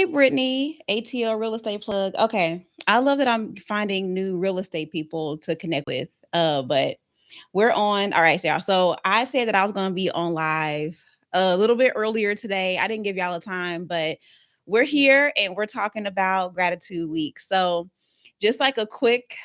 Hey, Brittany, ATL Real Estate Plug. Okay, I love that I'm finding new real estate people to connect with. But we're on. All right, so y'all. So I said that I was going to be on live a little bit earlier today. I didn't give y'all a time, but we're here and we're talking about Gratitude Week. So just like a quick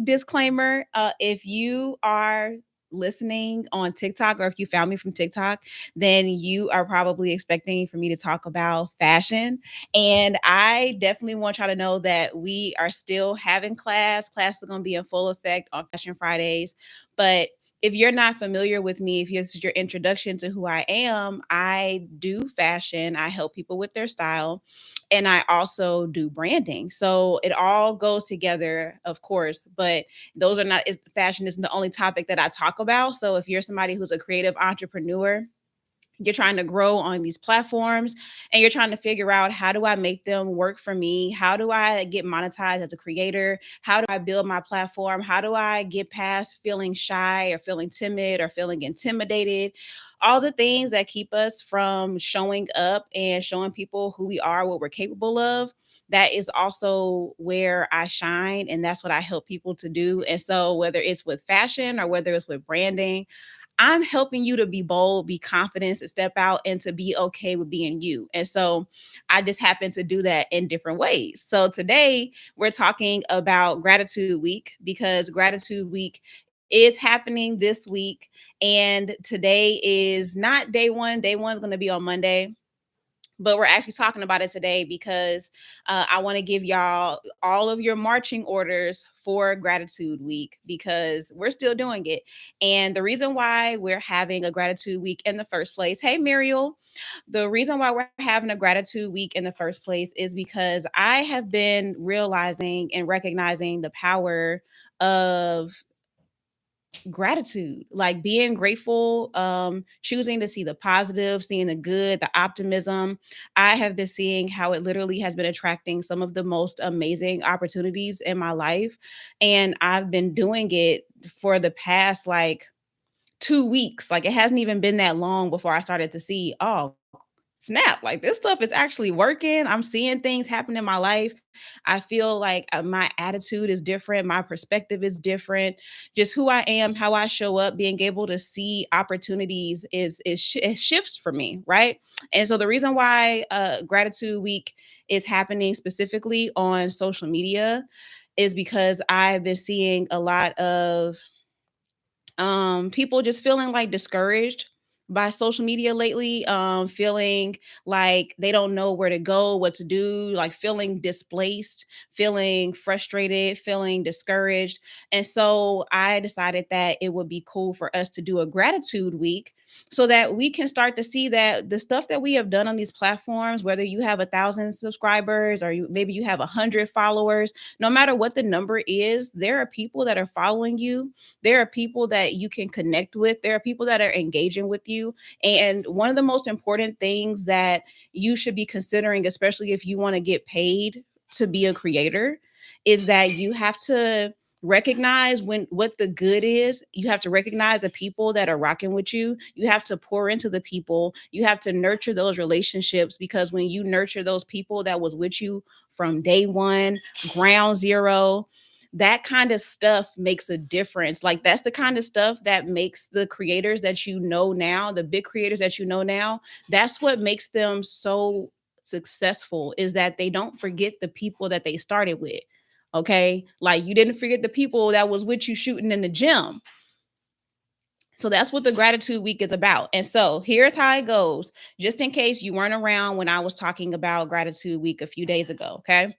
disclaimer, if you are listening on TikTok or if you found me from TikTok, then you are probably expecting for me to talk about fashion. And I definitely want y'all to know that we are still having class. Class is going to be in full effect on Fashion Fridays. But if you're not familiar with me, if this is your introduction to who I am, I do fashion. I help people with their style, and I also do branding. So it all goes together, of course, but those are not, fashion isn't the only topic that I talk about. So if you're somebody who's a creative entrepreneur, you're trying to grow on these platforms and you're trying to figure out, how do I make them work for me? How do I get monetized as a creator? How do I build my platform? How do I get past feeling shy or feeling timid or feeling intimidated? All the things that keep us from showing up and showing people who we are, what we're capable of. That is also where I shine, and that's what I help people to do. And so whether it's with fashion or whether it's with branding, I'm helping you to be bold, be confident, to step out and to be okay with being you. And so I just happen to do that in different ways. So today we're talking about Gratitude Week, because Gratitude Week is happening this week. And today is not day one. Day one is going to be on Monday, but we're actually talking about it today because I want to give y'all all of your marching orders for Gratitude Week, because we're still doing it. And the reason why we're having a Gratitude Week in the first place, hey, Muriel, the reason why we're having a Gratitude Week in the first place is because I have been realizing and recognizing the power of gratitude, like being grateful, choosing to see the positive, seeing the good, the optimism. I have been seeing how it literally has been attracting some of the most amazing opportunities in my life, and I've been doing it for the past like 2 weeks. Like, it hasn't even been that long before I started to see, oh snap, like this stuff is actually working. I'm seeing things happen in my life. I feel like my attitude is different, my perspective is different. Just who I am, how I show up, being able to see opportunities it shifts for me, right? And so the reason why Gratitude Week is happening specifically on social media is because I've been seeing a lot of people just feeling like discouraged by social media lately, feeling like they don't know where to go, what to do, like feeling displaced, feeling frustrated, feeling discouraged. And so I decided that it would be cool for us to do a Gratitude Week, so that we can start to see that the stuff that we have done on these platforms, whether you have 1,000 subscribers or maybe you have 100 followers, no matter what the number is, there are people that are following you, there are people that you can connect with, there are people that are engaging with you. And one of the most important things that you should be considering, especially if you want to get paid to be a creator, is that you have to recognize when what the good is. You have to recognize the people that are rocking with you. You have to pour into the people. You have to nurture those relationships, because when you nurture those people that was with you from day one, ground zero, that kind of stuff makes a difference. Like, that's the kind of stuff that makes the creators that you know now, the big creators that you know now, that's what makes them so successful, is that they don't forget the people that they started with. Okay, like, you didn't forget the people that was with you shooting in the gym. So that's what the Gratitude Week is about. And so here's how it goes, just in case you weren't around when I was talking about Gratitude Week a few days ago. Okay,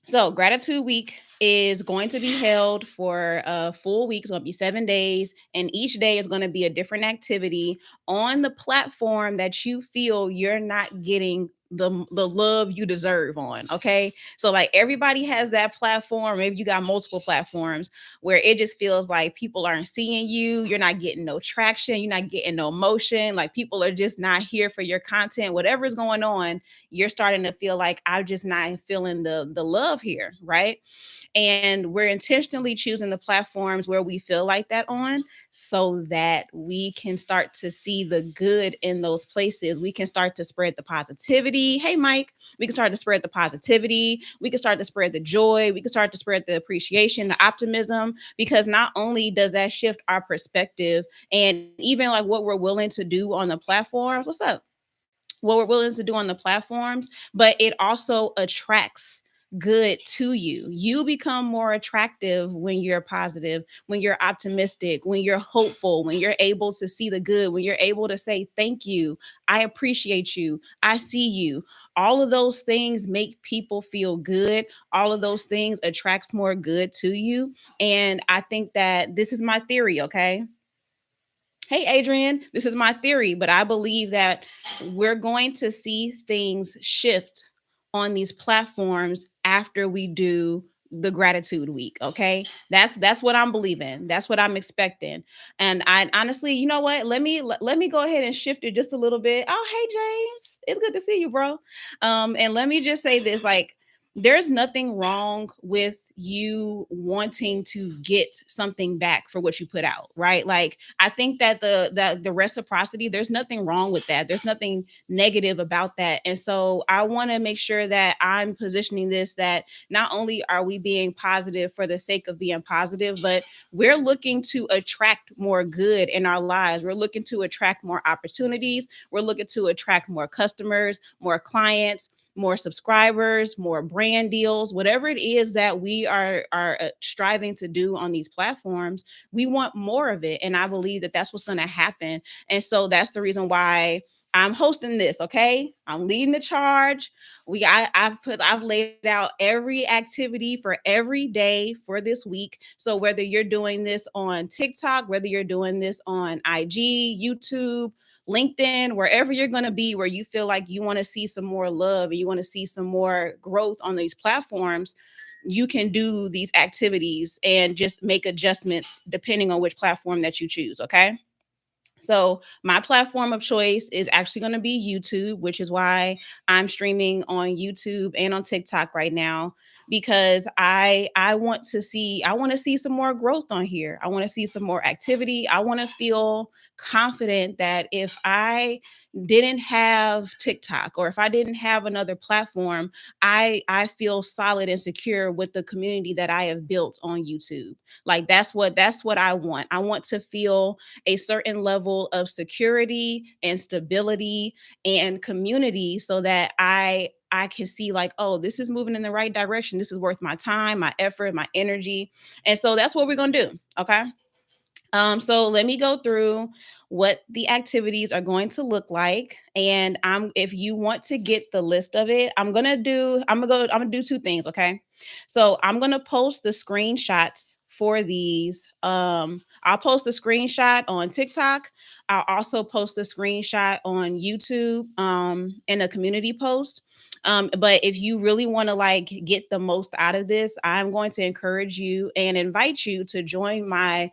so Gratitude Week is going to be held for a full week. It's going to be 7 days, and each day is going to be a different activity on the platform that you feel you're not getting the love you deserve on. Okay, so like, everybody has that platform. Maybe you got multiple platforms where it just feels like people aren't seeing you. You're not getting no traction. You're not getting no motion. Like, people are just not here for your content. Whatever's going on, you're starting to feel like, I'm just not feeling the love here, right? And we're intentionally choosing the platforms where we feel like that on, so that we can start to see the good in those places. We can start to spread the positivity. Hey, Mike, we can start to spread the positivity. We can start to spread the joy. We can start to spread the appreciation, the optimism, because not only does that shift our perspective and even like what we're willing to do on the platforms. What's up? What we're willing to do on the platforms, but it also attracts good to you. You become more attractive when you're positive, when you're optimistic, when you're hopeful, when you're able to see the good, when you're able to say, thank you, I appreciate you, I see you. All of those things make people feel good. All of those things attracts more good to you. And I think that this is my theory, okay? Hey, Adrian, this is my theory, but I believe that we're going to see things shift on these platforms after we do the gratitude week. Okay. That's what I'm believing. That's what I'm expecting. And I honestly, you know what? Let me go ahead and shift it just a little bit. Oh, hey James. It's good to see you, bro. And let me just say this, like, there's nothing wrong with you wanting to get something back for what you put out, right? Like, I think that the reciprocity, there's nothing wrong with that. There's nothing negative about that. And so I want to make sure that I'm positioning this, that not only are we being positive for the sake of being positive, but we're looking to attract more good in our lives. We're looking to attract more opportunities. We're looking to attract more customers, more clients, more subscribers, more brand deals, whatever it is that we are striving to do on these platforms. We want more of it, and I believe that that's what's going to happen. And so that's the reason why I'm hosting this. Okay, I'm leading the charge. I've laid out every activity for every day for this week. So whether you're doing this on TikTok, whether you're doing this on IG, YouTube, LinkedIn, wherever you're going to be, where you feel like you want to see some more love and you want to see some more growth on these platforms, you can do these activities and just make adjustments depending on which platform that you choose. Okay. So my platform of choice is actually going to be YouTube, which is why I'm streaming on YouTube and on TikTok right now, because I want to see some more growth on here. I want to see some more activity. I want to feel confident that if I didn't have TikTok or if I didn't have another platform, I feel solid and secure with the community that I have built on YouTube. Like, that's what I want. I want to feel a certain level of security and stability and community, so that I can see like, oh, this is moving in the right direction. This is worth my time, my effort, my energy. And so that's what we're going to do. Okay. So let me go through what the activities are going to look like. And if you want to get the list of it, I'm gonna do two things, okay? So I'm gonna post the screenshots for these. I'll post a screenshot on TikTok. I'll also post a screenshot on YouTube in a community post. But if you really want to like get the most out of this, I'm going to encourage you and invite you to join my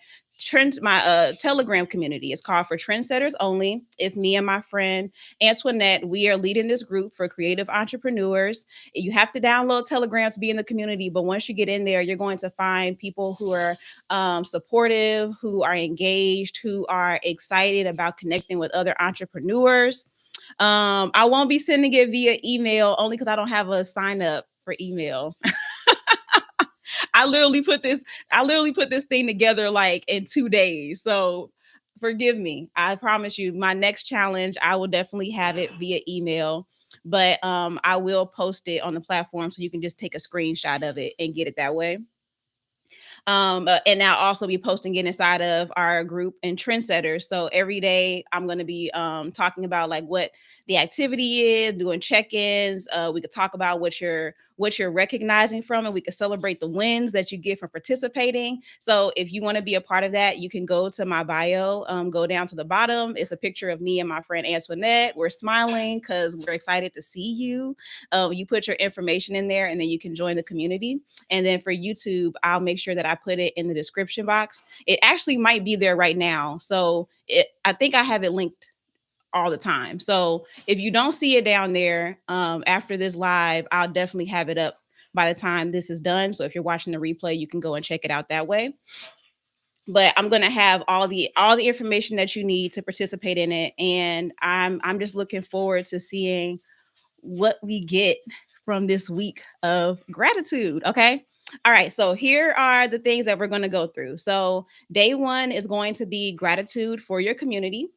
Telegram community. It's called For Trendsetters Only. It's me and my friend Antoinette. We are leading this group for creative entrepreneurs. You have to download Telegram to be in the community, but once you get in there, you're going to find people who are supportive, who are engaged, who are excited about connecting with other entrepreneurs. I won't be sending it via email, only because I don't have a sign up for email. I literally put this I literally put this thing together like in 2 days. So forgive me. I promise you, my next challenge, I will definitely have it via email, but I will post it on the platform so you can just take a screenshot of it and get it that way. And I'll also be posting it inside of our group and trendsetters. So every day I'm going to be talking about like what the activity is, doing check-ins. We could talk about what you're recognizing from, and we could celebrate the wins that you get from participating. So if you want to be a part of that, you can go to my bio, go down to the bottom. It's a picture of me and my friend Antoinette. We're smiling because we're excited to see you. You put your information in there, and then you can join the community. And then for YouTube, I'll make sure that I put it in the description box. It actually might be there right now. So I think I have it linked all the time. So if you don't see it down there after this live, I'll definitely have it up by the time this is done. So if you're watching the replay, you can go and check it out that way. but I'm gonna have all the information that you need to participate in it, and I'm just looking forward to seeing what we get from this week of gratitude. Okay. All right. So here are the things that we're going to go through. So day one is going to be gratitude for your community.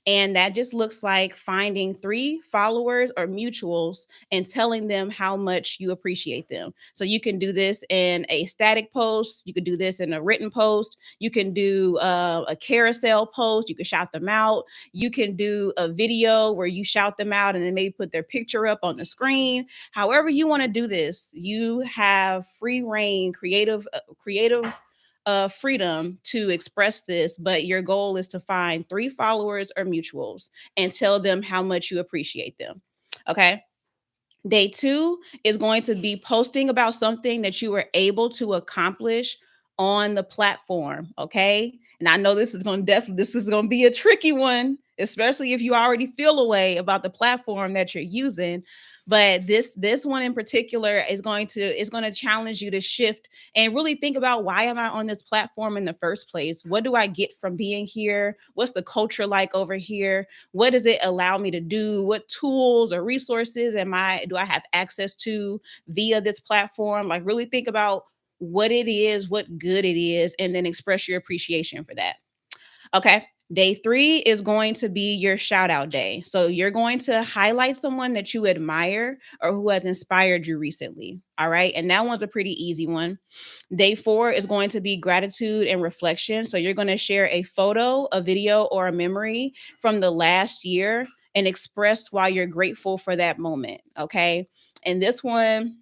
And that just looks like finding three followers or mutuals and telling them how much you appreciate them. So you can do this in a static post. You could do this in a written post. You can do a carousel post. You can shout them out. You can do a video where you shout them out and then maybe put their picture up on the screen. However you want to do this, you have free reign, creative freedom to express this, but your goal is to find three followers or mutuals and tell them how much you appreciate them. Okay. Day two is going to be posting about something that you were able to accomplish on the platform. Okay. And I know this is going to be a tricky one, especially if you already feel a way about the platform that you're using. But this one in particular is going to challenge you to shift and really think about, why am I on this platform in the first place? What do I get from being here? What's the culture like over here? What does it allow me to do? What tools or resources do I have access to via this platform? Like, really think about what it is, what good it is, and then express your appreciation for that. Okay. Day three is going to be your shout out day. So you're going to highlight someone that you admire or who has inspired you recently. All right. And that one's a pretty easy one. Day four is going to be gratitude and reflection. So you're going to share a photo, a video, or a memory from the last year and express why you're grateful for that moment. Okay. And this one,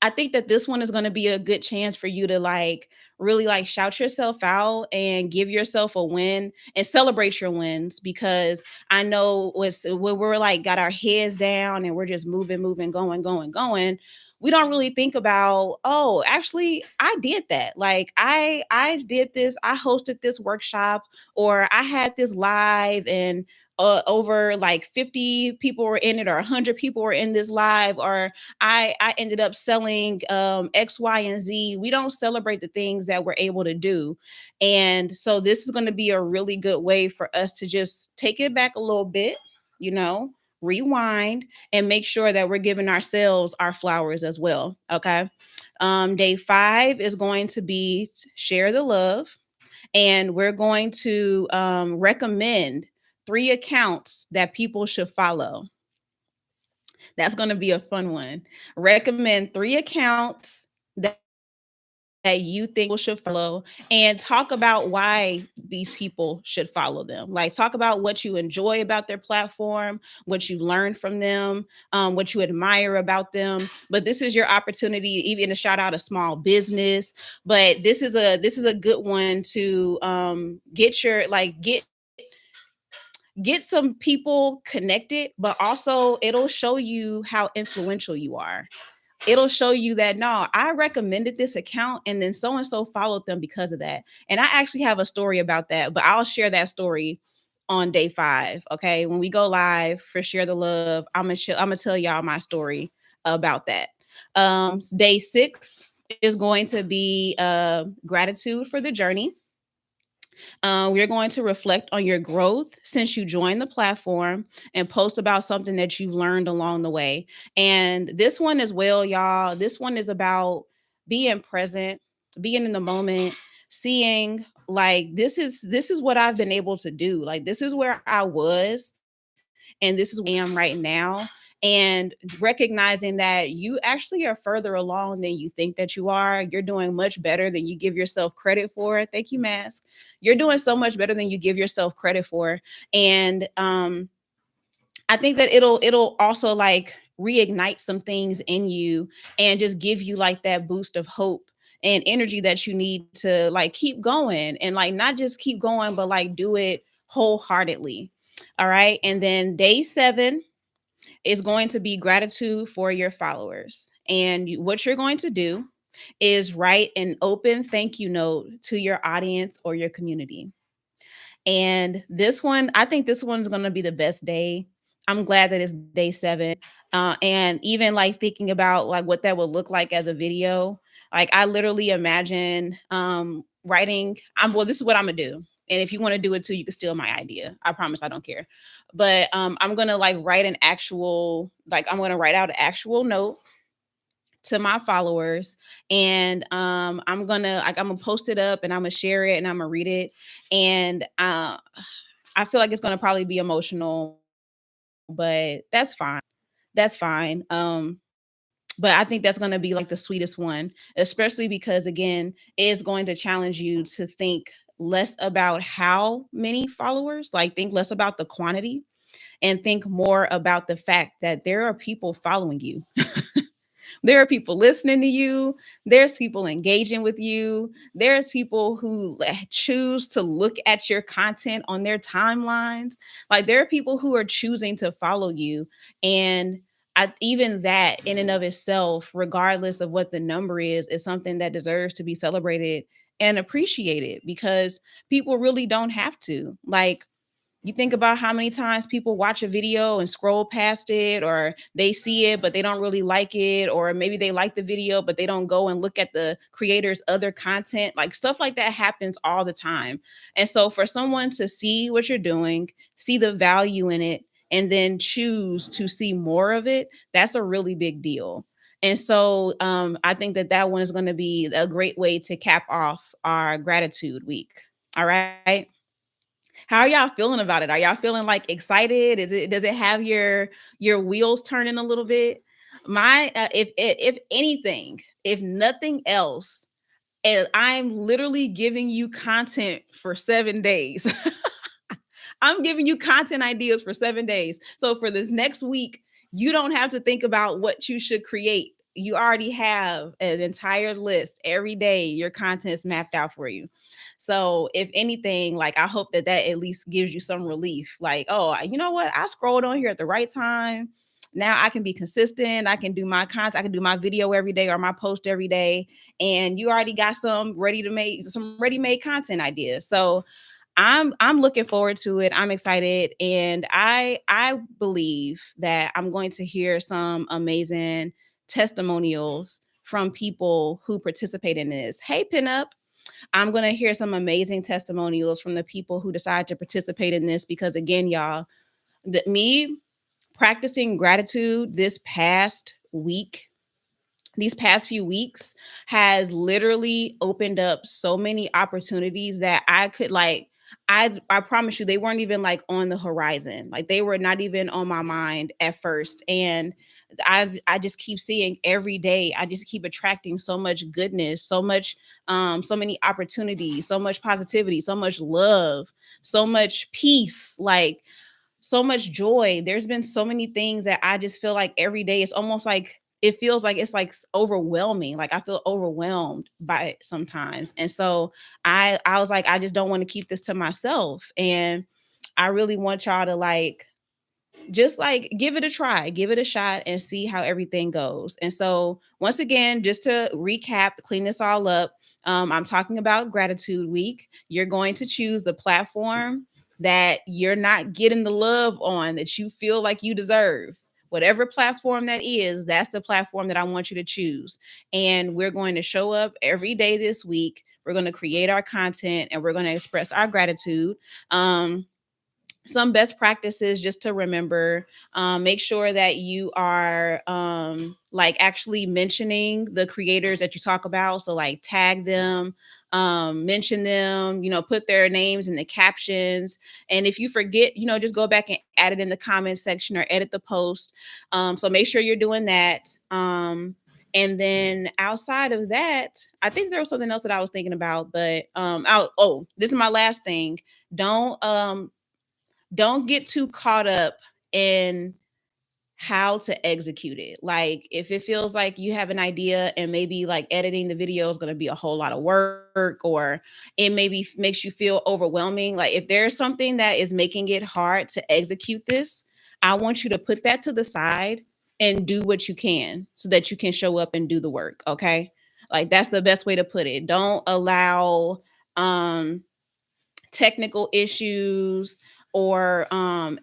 I think that this one is going to be a good chance for you to like really like shout yourself out and give yourself a win and celebrate your wins, because I know when we're like got our heads down and we're just moving, going, we don't really think about, oh, actually I did that. Like I did this, I hosted this workshop, or I had this live, and over like 50 people were in it, or 100 people were in this live, or I ended up selling X, Y, and Z. We don't celebrate the things that we're able to do. And so this is going to be a really good way for us to just take it back a little bit, you know, rewind and make sure that we're giving ourselves our flowers as well. Okay. Day five is going to be share the love. And we're going to recommend three accounts that people should follow. That's going to be a fun one. Recommend three accounts that you think people should follow, and talk about why these people should follow them. Like, talk about what you enjoy about their platform, what you've learned from them, what you admire about them. But this is your opportunity even to shout out a small business. But this is a good one to get some people connected, but also it'll show you how influential you are. It'll show you that, no, I recommended this account and then so and so followed them because of that. And I actually have a story about that, but I'll share that story on day five. Okay. When we go live for Share the Love, I'm gonna tell y'all my story about that. Day six is going to be gratitude for the journey. We're going to reflect on your growth since you joined the platform and post about something that you've learned along the way. And this one as well, y'all. This one is about being present, being in the moment, seeing like this is what I've been able to do. Like, this is where I was and this is where I am right now. And recognizing that you actually are further along than you think that you are. You're doing much better than you give yourself credit for. Thank you, Mask. You're doing so much better than you give yourself credit for. And I think that it'll also like reignite some things in you and just give you like that boost of hope and energy that you need to like keep going, and like not just keep going, but like do it wholeheartedly. All right. And then day seven is going to be gratitude for your followers. And what you're going to do is write an open thank you note to your audience or your community. And this one, I think this one's going to be the best day. I'm glad that it's day seven. And even like thinking about like what that would look like as a video. Like, I literally imagine writing. I'm well, this is what I'm gonna do. And if you want to do it too, you can steal my idea. I promise I don't care. But I'm gonna like write an actual, like I'm gonna write out an actual note to my followers, and I'm gonna post it up, and I'm gonna share it, and I'm gonna read it. And I feel like it's gonna probably be emotional, but that's fine. But I think that's going to be like the sweetest one, especially because, again, it's going to challenge you to think less about how many followers, like think less about the quantity, and think more about the fact that there are people following you. There are people listening to you. There's people engaging with you. There's people who choose to look at your content on their timelines. Like there are people who are choosing to follow you. And even that in and of itself, regardless of what the number is something that deserves to be celebrated and appreciated, because people really don't have to. Like, you think about how many times people watch a video and scroll past it, or they see it but they don't really like it, or maybe they like the video but they don't go and look at the creator's other content. Like stuff like that happens all the time. And so for someone to see what you're doing, see the value in it, and then choose to see more of it, that's a really big deal. And so I think that that one is going to be a great way to cap off our gratitude week. All right. How are y'all feeling about it? Are y'all feeling like excited? Does it have your wheels turning a little bit? My if anything, if nothing else, I'm literally giving you content for 7 days. I'm giving you content ideas for 7 days. So for this next week, you don't have to think about what you should create. You already have an entire list. Every day, your content is mapped out for you. So if anything, like I hope that that at least gives you some relief. Like, oh, you know what? I scrolled on here at the right time. Now I can be consistent. I can do my content. I can do my video every day or my post every day. And you already got some ready made content ideas. So I'm looking forward to it. I'm excited, and I believe that I'm going to hear some amazing testimonials from people who participate in this. Hey, Pinup, I'm going to hear some amazing testimonials from the people who decide to participate in this, because again, y'all, me practicing gratitude these past few weeks has literally opened up so many opportunities that I could like I promise you they weren't even like on the horizon. Like they were not even on my mind at first. And I just keep seeing every day. I just keep attracting so much goodness, so many opportunities, so much positivity, so much love, so much peace. Like so much joy. There's been so many things that I just feel like every day it's almost like it feels like it's like overwhelming. Like I feel overwhelmed by it sometimes. And so I was like, I just don't want to keep this to myself. And I really want y'all to like just like give it a try, give it a shot, and see how everything goes. And so, once again, just to recap, clean this all up, I'm talking about Gratitude Week. You're going to choose the platform that you're not getting the love on that you feel like you deserve. Whatever platform that is, that's the platform that I want you to choose. And we're going to show up every day this week. We're going to create our content and we're going to express our gratitude. Some best practices just to remember, make sure that you are like actually mentioning the creators that you talk about. So like tag them, mention them, put their names in the captions. And if you forget, just go back and add it in the comment section or edit the post. So make sure you're doing that. And then outside of that, I think there was something else that I was thinking about, but this is my last thing. Don't don't get too caught up in how to execute it. Like if it feels like you have an idea and maybe like editing the video is going to be a whole lot of work, or it maybe makes you feel overwhelming. Like if there's something that is making it hard to execute this, I want you to put that to the side and do what you can so that you can show up and do the work. Okay. Like that's the best way to put it. Don't allow technical issues, or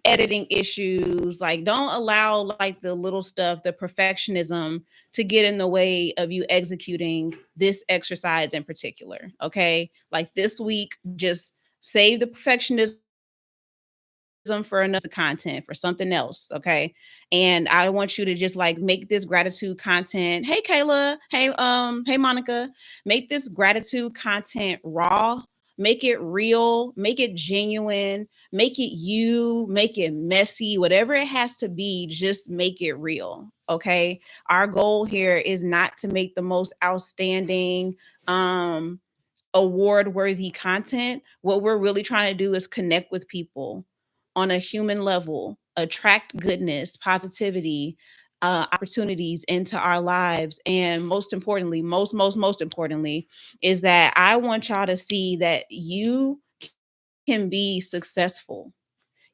editing issues. Like, don't allow like the little stuff, the perfectionism, to get in the way of you executing this exercise in particular. Okay, like this week, just save the perfectionism for another content, for something else. Okay, and I want you to just like make this gratitude content. Hey Kayla, hey Monica, make this gratitude content raw, make it real, make it genuine, make it you, make it messy, whatever it has to be, just make it real. Okay, our goal here is not to make the most outstanding award worthy content. What we're really trying to do is connect with people on a human level, attract goodness, positivity, opportunities into our lives. And most importantly, most importantly, is that I want y'all to see that you can be successful.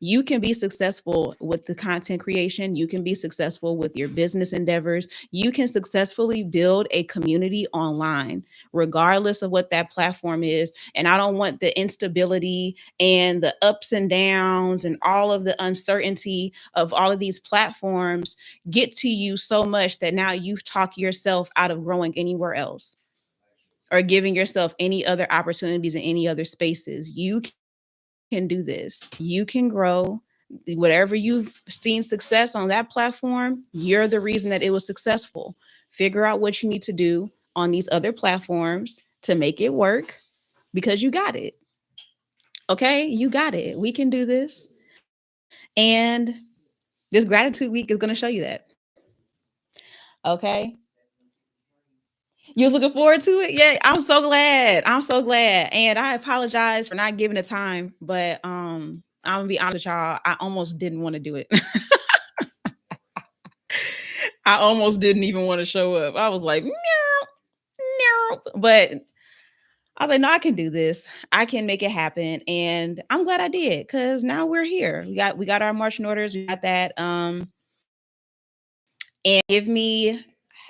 You can be successful with the content creation. You can be successful with your business endeavors. You can successfully build a community online, regardless of what that platform is. And I don't want the instability and the ups and downs and all of the uncertainty of all of these platforms get to you so much that now you talk yourself out of growing anywhere else or giving yourself any other opportunities in any other spaces. You can do this. You can grow. Whatever you've seen success on that platform, you're the reason that it was successful. Figure out what you need to do on these other platforms to make it work, because you got it. Okay, you got it. We can do this. And this gratitude week is going to show you that. Okay. You was looking forward to it? Yeah, I'm so glad. I'm so glad. And I apologize for not giving the time, but I'm gonna be honest with y'all. I almost didn't want to do it. I almost didn't even want to show up. I was like, no, no. But I was like, no, I can do this. I can make it happen. And I'm glad I did, because now we're here. We got our marching orders. We got that. And give me,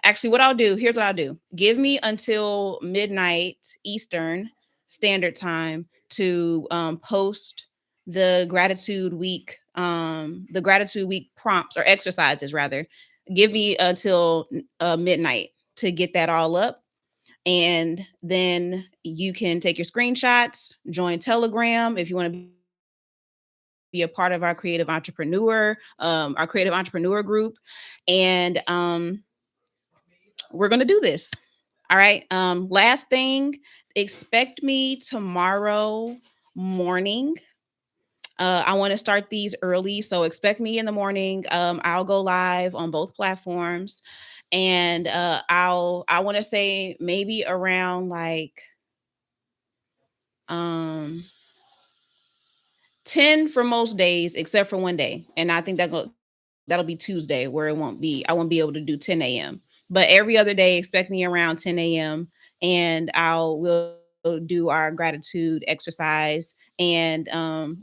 actually, what I'll do, here's what I'll do. Give me until midnight Eastern Standard Time to post the gratitude week prompts, or exercises rather. Give me until midnight to get that all up. And then you can take your screenshots, join Telegram if you want to be a part of our creative entrepreneur group. And we're going to do this. All right. Last thing, expect me tomorrow morning. I want to start these early, so expect me in the morning. I'll go live on both platforms, and I want to say maybe around like um 10 for most days except for one day. And I think that'll be Tuesday, where I won't be able to do 10 a.m. But every other day, expect me around 10 a.m. and we'll do our gratitude exercise, and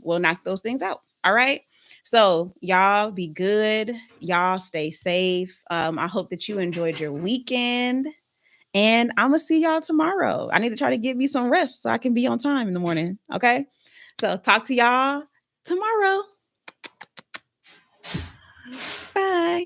we'll knock those things out. All right. So y'all be good. Y'all stay safe. I hope that you enjoyed your weekend. And I'm gonna see y'all tomorrow. I need to try to get me some rest so I can be on time in the morning. Okay. So talk to y'all tomorrow. Bye.